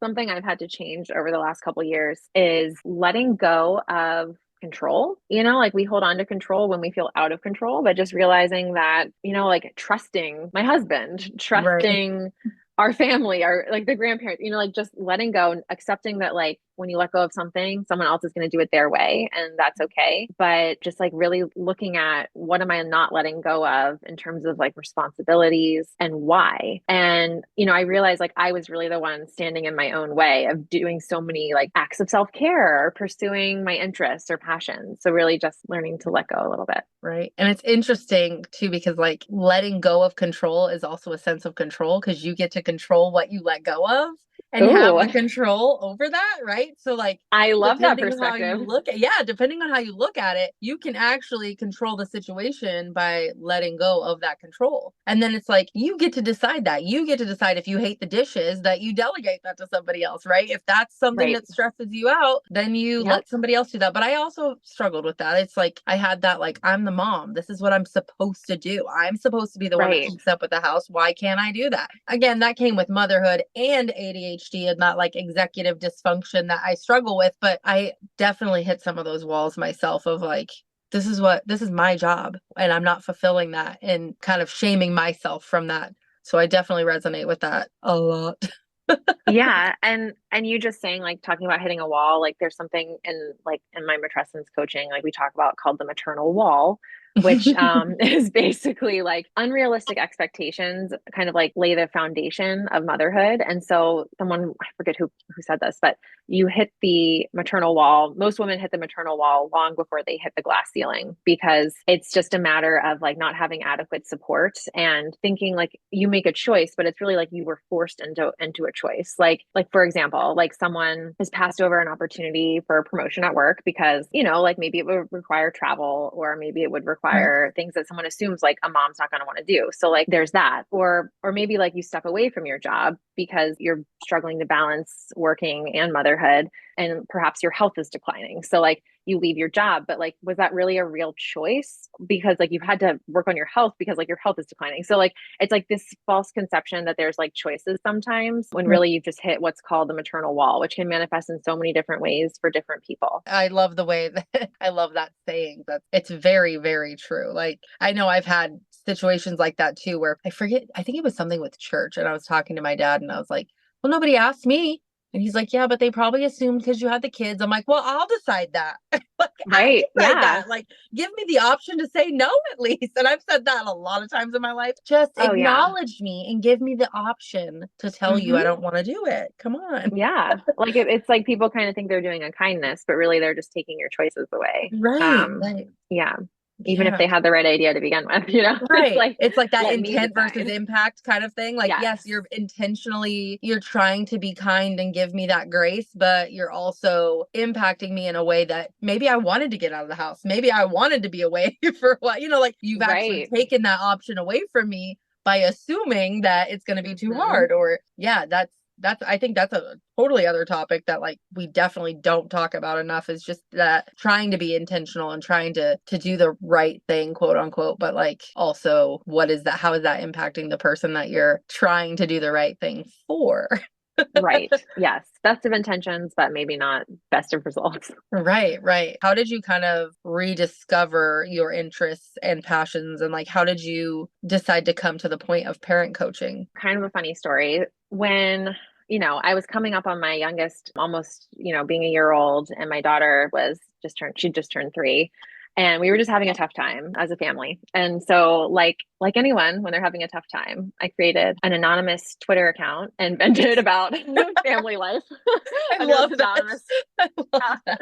something I've had to change over the last couple years is letting go of control. Like we hold on to control when we feel out of control, but just realizing that, like trusting my husband, Right. trusting our family, our like the grandparents, like just letting go and accepting that like when you let go of something, someone else is going to do it their way, and that's okay. But just like really looking at what am I not letting go of in terms of like responsibilities and why. And, I realized like I was really the one standing in my own way of doing so many like acts of self-care or pursuing my interests or passions. So really just learning to let go a little bit. Right. And it's interesting too, because like letting go of control is also a sense of control because you get to control what you let go of and have Ooh, the control over that. Right. So like, I love that depending on how you perspective. look at, yeah, depending on how you look at it, you can actually control the situation by letting go of that control. And then it's like, you get to decide that. You get to decide if you hate the dishes that you delegate that to somebody else, right? If that's something Right. that stresses you out, then you Yep. let somebody else do that. But I also struggled with that. It's like, I had that, like, I'm the mom. This is what I'm supposed to do. I'm supposed to be the one that Right. keeps up with the house. Why can't I do that? Again, that came with motherhood and ADHD and that like executive dysfunction that I struggle with. But I definitely hit some of those walls myself of like, this is my job and I'm not fulfilling that and kind of shaming myself from that. So I definitely resonate with that a lot. Yeah, and you just saying like talking about hitting a wall, like there's something in my matrescence coaching, like we talk about called the maternal wall, which is basically like unrealistic expectations kind of like lay the foundation of motherhood. And so someone, I forget who said this, but you hit the maternal wall. Most women hit the maternal wall long before they hit the glass ceiling because it's just a matter of like not having adequate support and thinking like you make a choice, but it's really like you were forced into a choice. Like for example, like someone has passed over an opportunity for a promotion at work because, like maybe it would require travel or maybe it would Right. require things that someone assumes like a mom's not going to want to do. So like there's that. Or maybe like you step away from your job because you're struggling to balance working and motherhood and perhaps your health is declining. So like you leave your job, but like was that really a real choice? Because like you've had to work on your health because like your health is declining. So like it's like this false conception that there's like choices sometimes when Right. really you've just hit what's called the maternal wall, which can manifest in so many different ways for different people. I love the way that I love that saying that it's very, very true. Like I know I've had situations like that too, where I forget, I think it was something with church and I was talking to my dad and I was like, well, nobody asked me. And he's like, yeah, but they probably assumed because you had the kids. I'm like, well, I'll decide that. Like, I Right. decide Yeah. that. Like, give me the option to say no at least. And I've said that a lot of times in my life. Just Oh yeah. acknowledge me and give me the option to tell you I Hmm. don't want to do it. Come on. Yeah. Like it's like people kind of think they're doing a kindness, but really they're just taking your choices away. Right. Right. Yeah. Even if Yeah. they had the right idea to begin with, it's Right. like, It's like that let me intent versus decide. impact kind of thing. Like, Yes. yes, you're trying to be kind and give me that grace, but you're also impacting me in a way that maybe I wanted to get out of the house. Maybe I wanted to be away for a while. Like you've actually Right. taken that option away from me by assuming that it's going to be too Hmm. hard. Or, yeah, I think that's a totally other topic that like we definitely don't talk about enough is just that trying to be intentional and trying to do the right thing, quote unquote, but like also how is that impacting the person that you're trying to do the right thing for? Right. Yes. Best of intentions, but maybe not best of results. Right, right. How did you kind of rediscover your interests and passions and like how did you decide to come to the point of parent coaching? Kind of a funny story. When, I was coming up on my youngest, almost, being a year old, and my daughter she just turned 3. And we were just having a tough time as a family. And so like anyone, when they're having a tough time, I created an anonymous Twitter account and vented about family life I under love this this. anonymous. I love Yeah. that.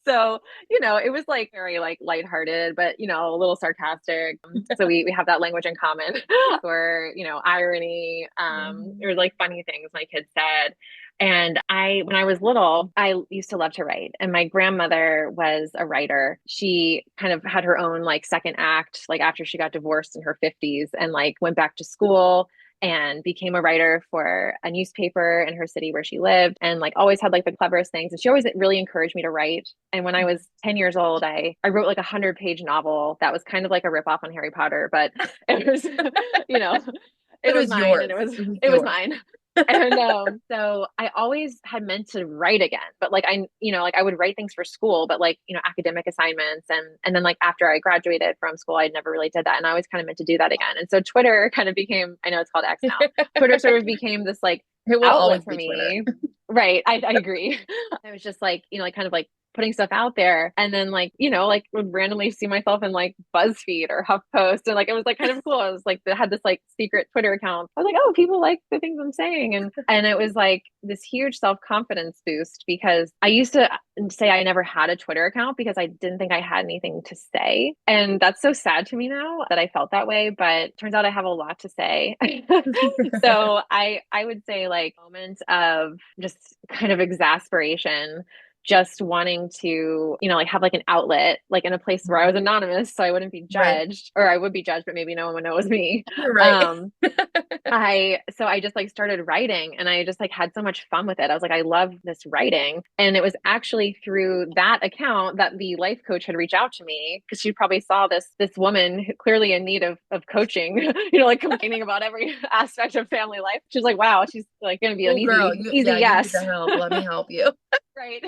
So, it was like very like lighthearted, but a little sarcastic. So we have that language in common or, irony. There was like funny things my kids said. And when I was little, I used to love to write. And my grandmother was a writer. She kind of had her own like second act, like after she got divorced in her 50s and like went back to school and became a writer for a newspaper in her city where she lived and like always had like the cleverest things. And she always really encouraged me to write. And when I was 10 years old, I wrote like 100-page novel that was kind of like a ripoff on Harry Potter, but it was, you know, it But it was was mine and yours. It was it was yours. mine. And so I always had meant to write again, but like like I would write things for school, but like, academic assignments and then like after I graduated from school, I never really did that. And I always kind of meant to do that again. And so Twitter kind of became, I know it's called X now. Twitter sort of became this like It will outlet always for be Twitter. me. Right. I agree. I was just like, like kind of like putting stuff out there and then like, like would randomly see myself in like BuzzFeed or HuffPost and like it was like kind of cool. I was like they had this like secret Twitter account. I was like, oh, people like the things I'm saying. And it was like this huge self-confidence boost because I used to say I never had a Twitter account because I didn't think I had anything to say. And that's so sad to me now that I felt that way, but turns out I have a lot to say. So I would say like moments of just kind of exasperation, just wanting to, like have like an outlet, like in a place where I was anonymous, so I wouldn't be Right. judged, or I would be judged, but maybe no one would know it was me. Right. I just like started writing and I just like had so much fun with it. I was like, I love this writing. And it was actually through that account that the life coach had reached out to me because she probably saw this woman clearly in need of coaching, like complaining about every aspect of family life. She's like, wow, she's like gonna be an Oh, girl, easy you need the yes. help. Let me help you. Right.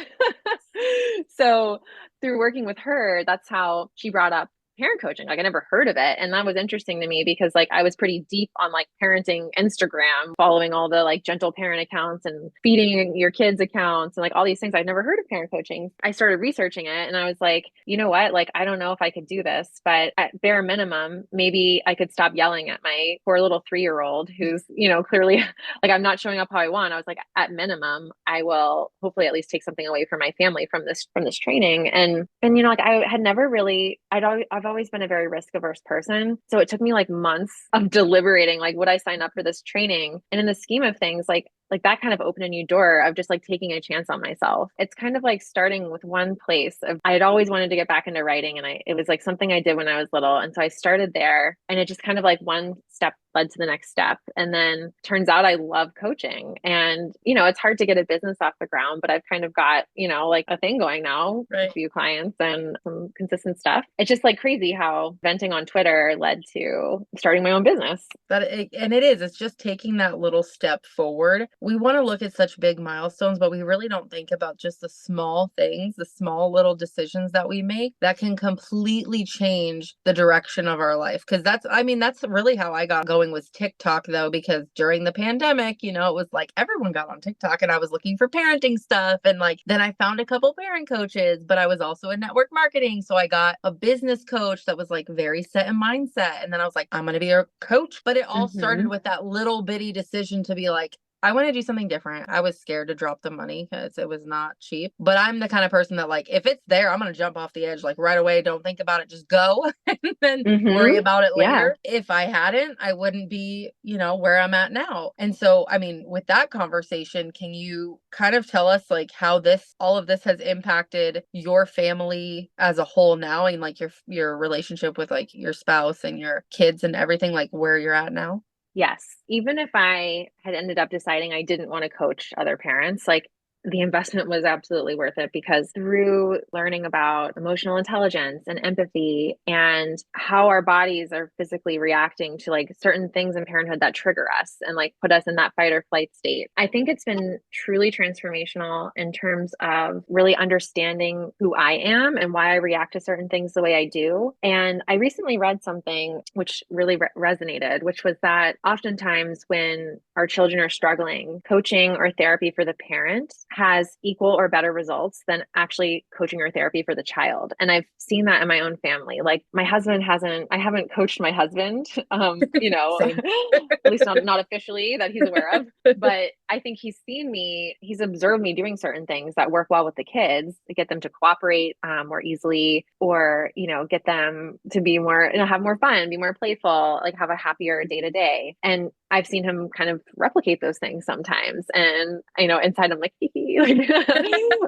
So through working with her, that's how she brought up parent coaching. Like I never heard of it. And that was interesting to me because like I was pretty deep on like parenting Instagram, following all the like gentle parent accounts and feeding your kids accounts and like all these things. I'd never heard of parent coaching. I started researching it and I was like, you know what? Like I don't know if I could do this, but at bare minimum, maybe I could stop yelling at my poor little 3-year-old who's, clearly like I'm not showing up how I want. I was like, at minimum, I will hopefully at least take something away from my family from this training. And like I had never really I've always been a very risk averse person. So it took me like months of deliberating like would I sign up for this training? And in the scheme of things, like that kind of opened a new door of just like taking a chance on myself. It's kind of like starting with one place of I had always wanted to get back into writing and it was like something I did when I was little. And so I started there and it just kind of like one step led to the next step. And then turns out I love coaching. And, it's hard to get a business off the ground, but I've kind of got, like a thing going now, a Right. few clients and some consistent stuff. It's just like crazy how venting on Twitter led to starting my own business. And it's just taking that little step forward. We want to look at such big milestones, but we really don't think about just the small things, the small little decisions that we make that can completely change the direction of our life. Because that's really how I got going with TikTok, though, because during the pandemic, it was like everyone got on TikTok and I was looking for parenting stuff. And like, then I found a couple parent coaches, but I was also in network marketing. So I got a business coach that was like very set in mindset. And then I was like, I'm going to be a coach. But it all started Mm-hmm. with that little bitty decision to be like, I want to do something different. I was scared to drop the money because it was not cheap. But I'm the kind of person that like, if it's there, I'm going to jump off the edge like right away. Don't think about it. Just go and then Mm-hmm. worry about it Yeah. later. If I hadn't, I wouldn't be, where I'm at now. And so, I mean, with that conversation, can you kind of tell us like how all of this has impacted your family as a whole now and like your relationship with like your spouse and your kids and everything, like where you're at now? Yes. Even if I had ended up deciding I didn't want to coach other parents, like the investment was absolutely worth it because through learning about emotional intelligence and empathy and how our bodies are physically reacting to like certain things in parenthood that trigger us and like put us in that fight or flight state, I think it's been truly transformational in terms of really understanding who I am and why I react to certain things the way I do. And I recently read something which really resonated, which was that oftentimes when our children are struggling, coaching or therapy for the parent has equal or better results than actually coaching or therapy for the child. And I've seen that in my own family. Like I haven't coached my husband, Same. at least not officially that he's aware of, but I think he's observed me doing certain things that work well with the kids to get them to cooperate more easily or, get them to be more, have more fun, be more playful, like have a happier day to day. And I've seen him kind of replicate those things sometimes. And, inside I'm like,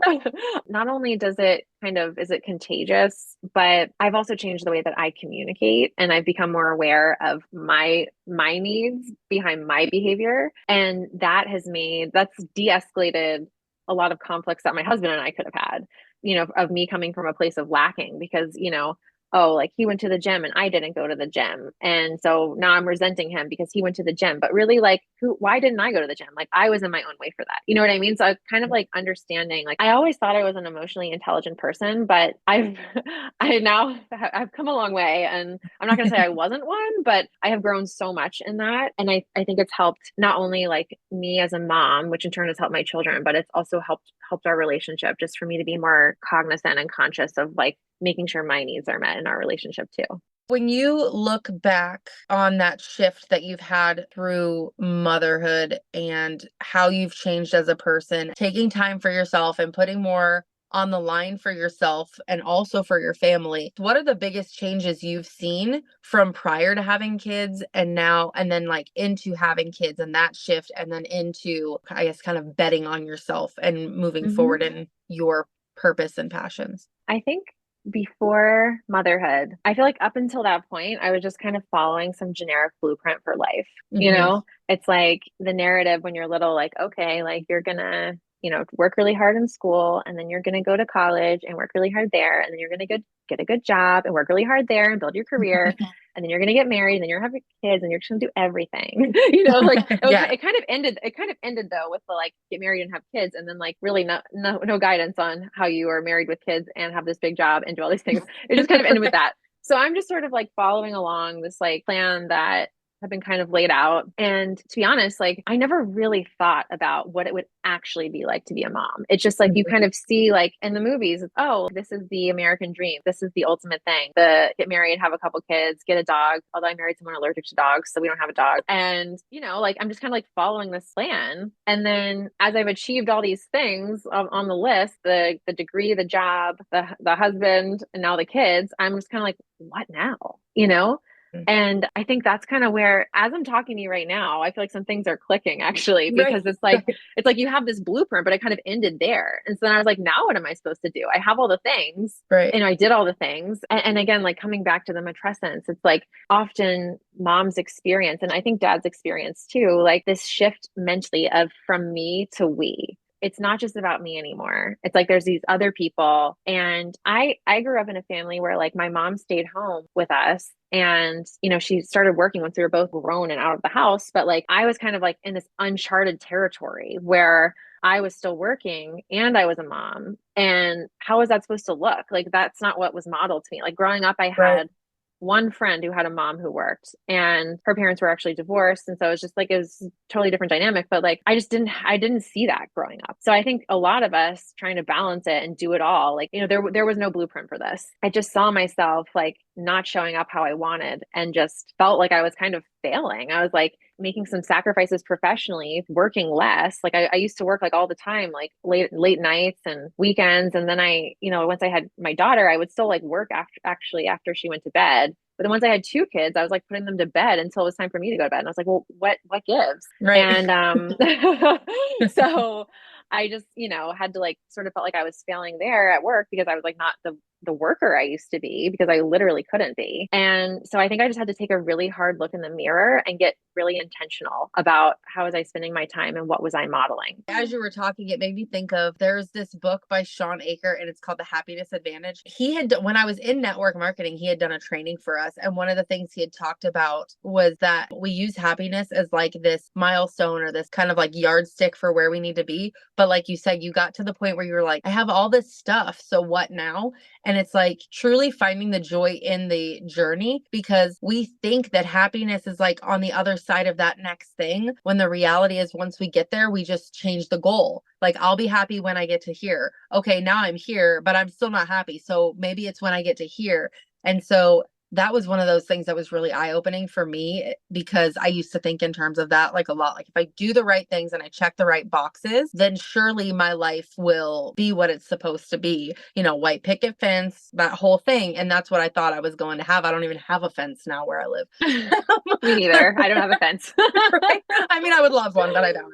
like not only is it contagious, but I've also changed the way that I communicate and I've become more aware of my needs behind my behavior. And that's de-escalated a lot of conflicts that my husband and I could have had, of me coming from a place of lacking because, oh, like he went to the gym and I didn't go to the gym. And so now I'm resenting him because he went to the gym. But really, like, why didn't I go to the gym? Like, I was in my own way for that. You know what I mean? So I kind of like understanding, like, I always thought I was an emotionally intelligent person, but I've come a long way. And I'm not going to say I wasn't one, but I have grown so much in that. And I think it's helped not only like me as a mom, which in turn has helped my children, but it's also helped our relationship just for me to be more cognizant and conscious of like making sure my needs are met in our relationship too. When you look back on that shift that you've had through motherhood and how you've changed as a person, taking time for yourself and putting more on the line for yourself and also for your family, what are the biggest changes you've seen from prior to having kids and now, and then like into having kids and that shift, and then into, I guess, kind of betting on yourself and moving forward in your purpose and passions? I think before motherhood, I feel like up until that point, I was just kind of following some generic blueprint for life. You Mm-hmm. know, it's like the narrative when you're little, like, okay, like you're gonna, work really hard in school and then you're gonna go to college and work really hard there. And then you're gonna get a good job and work really hard there and build your career. And then you're gonna get married and then you're gonna have kids and you're just gonna do everything. Like Yeah. it kind of ended though with the like get married and have kids and then like really no guidance on how you are married with kids and have this big job and do all these things. It just kind of ended with that. So I'm just sort of like following along this like plan that have been kind of laid out. And to be honest, like I never really thought about what it would actually be like to be a mom. It's just like you kind of see like in the movies, oh, this is the American dream. This is the ultimate thing. The get married, have a couple kids, get a dog. Although I married someone allergic to dogs, so we don't have a dog. And like I'm just kind of like following this plan. And then as I've achieved all these things on the list, the degree, the job, the husband, and now the kids, I'm just kind of like, what now? And I think that's kind of where, as I'm talking to you right now, I feel like some things are clicking actually, because Right. it's like you have this blueprint, but it kind of ended there. And so then I was like, now what am I supposed to do? I have all the things, Right. and I did all the things. And again, like coming back to the matrescence, it's like often mom's experience, and I think dad's experience too, like this shift mentally of from me to we. It's not just about me anymore. It's like there's these other people. And I grew up in a family where like my mom stayed home with us, and she started working once we were both grown and out of the house, but like I was kind of like in this uncharted territory where I was still working and I was a mom. And how was that supposed to look? Like that's not what was modeled to me. Like growing up, I Right. had one friend who had a mom who worked, and her parents were actually divorced, and so it was just like it was totally different dynamic. But like I didn't see that growing up. So I think a lot of us trying to balance it and do it all, like there was no blueprint for this. I just saw myself like not showing up how I wanted and just felt like I was kind of failing. I was like making some sacrifices professionally, working less. Like I used to work like all the time, like late nights and weekends. And then once I had my daughter, I would still like work after she went to bed. But then once I had two kids, I was like putting them to bed until it was time for me to go to bed. And I was like, well, what gives? Right. And so I just, had to like sort of felt like I was failing there at work because I was like not the worker I used to be, because I literally couldn't be. And so I think I just had to take a really hard look in the mirror and get really intentional about how was I spending my time and what was I modeling. As you were talking, it made me think of, there's this book by Sean Aker and it's called The Happiness Advantage. When I was in network marketing, he had done a training for us. And one of the things he had talked about was that we use happiness as like this milestone or this kind of like yardstick for where we need to be. But like you said, you got to the point where you were like, I have all this stuff. So what now? And it's like truly finding the joy in the journey, because we think that happiness is like on the other side of that next thing, when the reality is once we get there, we just change the goal. Like I'll be happy when I get to here. Okay, now I'm here, but I'm still not happy. So maybe it's when I get to here. And so that was one of those things that was really eye-opening for me, because I used to think in terms of that like a lot. Like if I do the right things and I check the right boxes, then surely my life will be what it's supposed to be. White picket fence, that whole thing. And that's what I thought I was going to have. I don't even have a fence now where I live. Me neither. I don't have a fence. Right? I mean, I would love one, but I don't.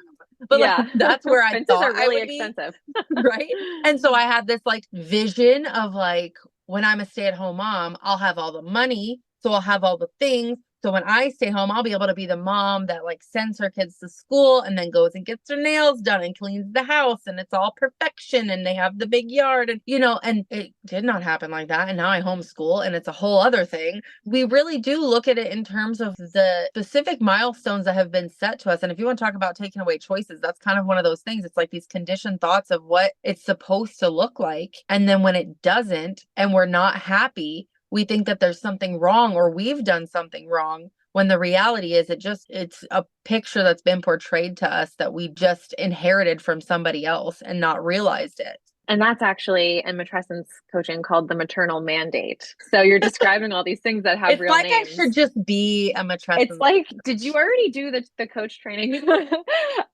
But yeah, like that's where I fences thought are really I would expensive. be, right? And so I had this like vision of like, when I'm a stay-at-home mom, I'll have all the money, so I'll have all the things, So when I stay home, I'll be able to be the mom that like sends her kids to school and then goes and gets their nails done and cleans the house and it's all perfection and they have the big yard and and it did not happen like that. And now I homeschool and it's a whole other thing. We really do look at it in terms of the specific milestones that have been set to us. And if you want to talk about taking away choices, that's kind of one of those things. It's like these conditioned thoughts of what it's supposed to look like. And then when it doesn't and we're not happy, we think that there's something wrong or we've done something wrong, when the reality is it's a picture that's been portrayed to us that we just inherited from somebody else and not realized it. And that's actually in matrescence coaching called the maternal mandate. So you're describing all these things that have It's real like names. I should just be a matrescence. It's like, did you already do the coach training?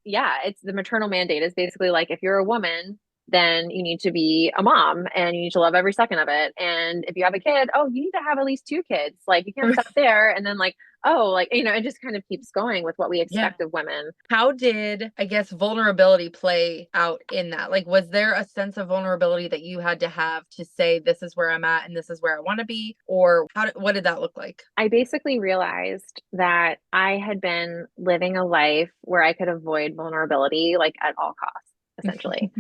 Yeah, it's the maternal mandate is basically like if you're a woman, then you need to be a mom and you need to love every second of it. And if you have a kid, oh, you need to have at least two kids. Like you can't stop there. And then like, oh, like, it just kind of keeps going with what we expect of women. How did, I guess, vulnerability play out in that? Like, was there a sense of vulnerability that you had to have to say, this is where I'm at and this is where I want to be? Or what did that look like? I basically realized that I had been living a life where I could avoid vulnerability like at all costs, essentially.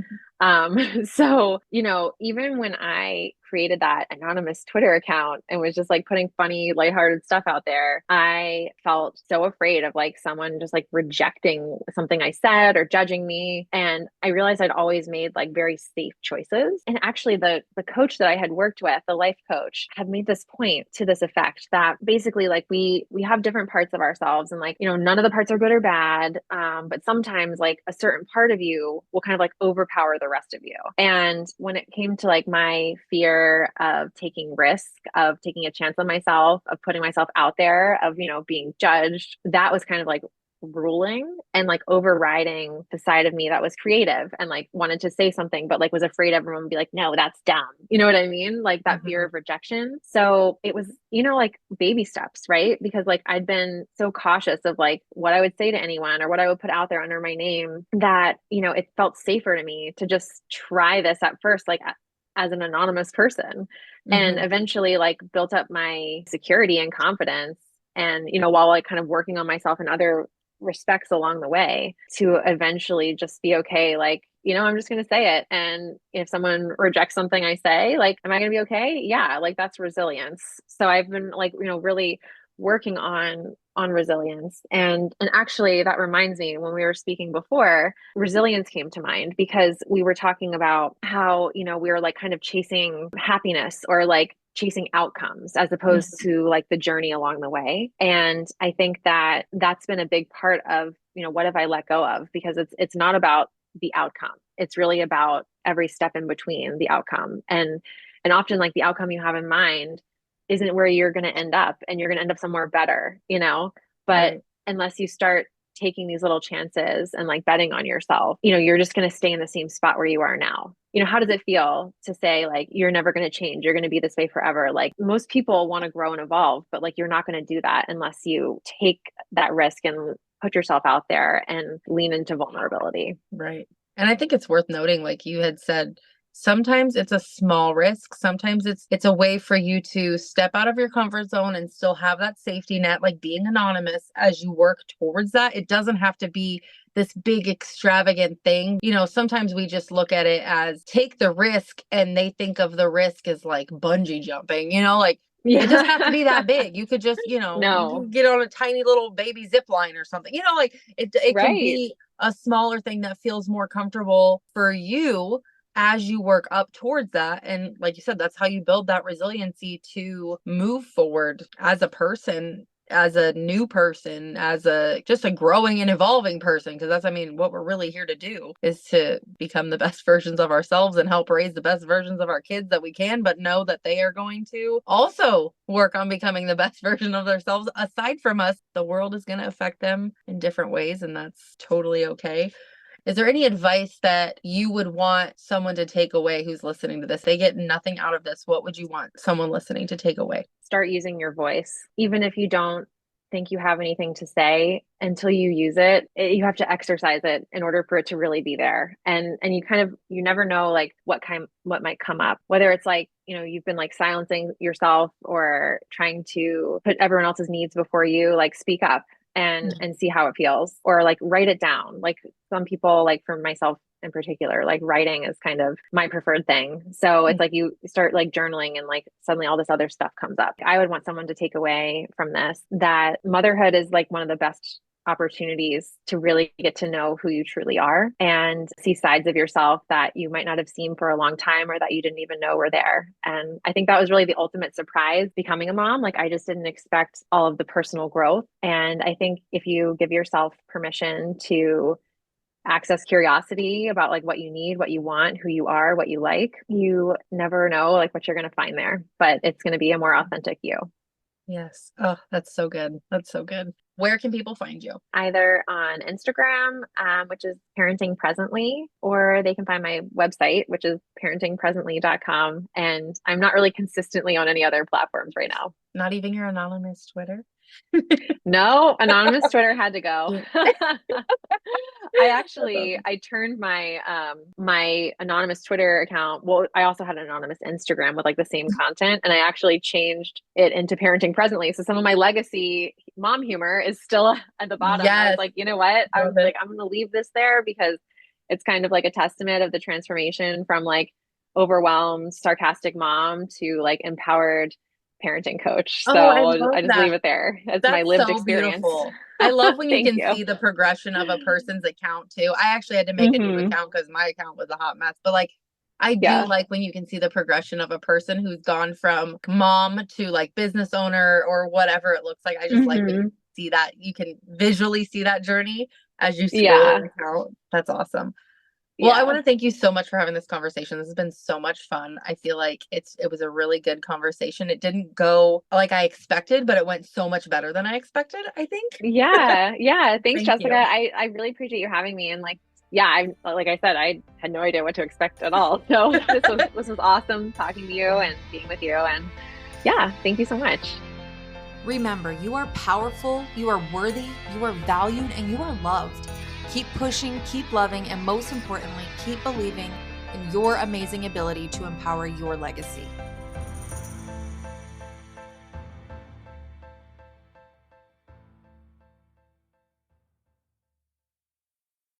So, even when I created that anonymous Twitter account and was just like putting funny, lighthearted stuff out there, I felt so afraid of like someone just like rejecting something I said or judging me. And I realized I'd always made like very safe choices. And actually the coach that I had worked with, the life coach, had made this point to this effect that basically like we have different parts of ourselves and like, none of the parts are good or bad. But sometimes like a certain part of you will kind of like overpower the rest of you. And when it came to like my fear of taking risk, of taking a chance on myself, of putting myself out there, of, being judged, that was kind of like ruling and like overriding the side of me that was creative and like wanted to say something, but like was afraid everyone would be like, no, that's dumb. You know what I mean? Like that fear of rejection. So it was, like baby steps, right? Because like I'd been so cautious of like what I would say to anyone or what I would put out there under my name that, it felt safer to me to just try this at first, like as an anonymous person, and eventually like built up my security and confidence. And, while like kind of working on myself in other respects along the way to eventually just be okay. Like, I'm just going to say it. And if someone rejects something I say, like, am I going to be okay? Yeah. Like that's resilience. So I've been like, really working on resilience. And actually that reminds me, when we were speaking before, resilience came to mind because we were talking about how, we were like kind of chasing happiness or like chasing outcomes as opposed to like the journey along the way. And I think that that's been a big part of, what have I let go of? Because it's not about the outcome. It's really about every step in between the outcome. And often like the outcome you have in mind isn't where you're going to end up, and you're going to end up somewhere better, but unless you start taking these little chances and like betting on yourself, you're just going to stay in the same spot where you are now. How does it feel to say like, you're never going to change, you're going to be this way forever? Like most people want to grow and evolve, but like, you're not going to do that unless you take that risk and put yourself out there and lean into vulnerability. Right. And I think it's worth noting, like you had said, sometimes it's a small risk. Sometimes it's a way for you to step out of your comfort zone and still have that safety net, like being anonymous as you work towards that. It doesn't have to be this big extravagant thing. Sometimes we just look at it as take the risk and they think of the risk as like bungee jumping, like it doesn't have to be that big. You could just, No. you can get on a tiny little baby zip line or something, like it can be a smaller thing that feels more comfortable for you as you work up towards that. And like you said, that's how you build that resiliency to move forward as a person, as a new person, as just a growing and evolving person. Because that's, what we're really here to do is to become the best versions of ourselves and help raise the best versions of our kids that we can, but know that they are going to also work on becoming the best version of themselves. Aside from us, the world is going to affect them in different ways, and that's totally okay. Is there any advice that you would want someone to take away who's listening to this? They get nothing out of this. What would you want someone listening to take away? Start using your voice. Even if you don't think you have anything to say until you use it. You have to exercise it in order for it to really be there. And you kind of, you never know like what might come up, whether it's like, you've been like silencing yourself or trying to put everyone else's needs before you, like speak up and see how it feels, or like write it down. Like some people, like for myself in particular, like writing is kind of my preferred thing. So it's like you start like journaling and like suddenly all this other stuff comes up. I would want someone to take away from this that motherhood is like one of the best opportunities to really get to know who you truly are and see sides of yourself that you might not have seen for a long time or that you didn't even know were there. And I think that was really the ultimate surprise becoming a mom. Like I just didn't expect all of the personal growth. And I think if you give yourself permission to access curiosity about like what you need, what you want, who you are, what you like, you never know like what you're going to find there, but it's going to be a more authentic you. Yes. Oh, that's so good. That's so good. Where can people find you? Either on Instagram, which is Parenting Presently, or they can find my website, which is parentingpresently.com. And I'm not really consistently on any other platforms right now. Not even your anonymous Twitter? No, anonymous Twitter had to go. I turned my anonymous Twitter account. Well, I also had an anonymous Instagram with like the same content, and I actually changed it into Parenting Presently. So some of my legacy mom humor is still at the bottom. I was like, you know what? I was like, I'm going to leave this there because it's kind of like a testament of the transformation from like overwhelmed, sarcastic mom to like empowered parenting coach. So I just leave it there. It's my lived experience. Beautiful. I love when you can see the progression of a person's account too. I actually had to make a new account because my account was a hot mess. But like I do like when you can see the progression of a person who's gone from mom to like business owner or whatever it looks like. I just like when you see that, you can visually see that journey as you scroll the account. That's awesome. Well, I want to thank you so much for having this conversation. This has been so much fun. I feel like it was a really good conversation. It didn't go like I expected, but it went so much better than I expected, I think. Yeah. Thanks, Jessica. I really appreciate you having me. And like, like I said, I had no idea what to expect at all. So this was awesome talking to you and being with you. And yeah, thank you so much. Remember, you are powerful, you are worthy, you are valued, and you are loved. Keep pushing, keep loving, and most importantly, keep believing in your amazing ability to empower your legacy.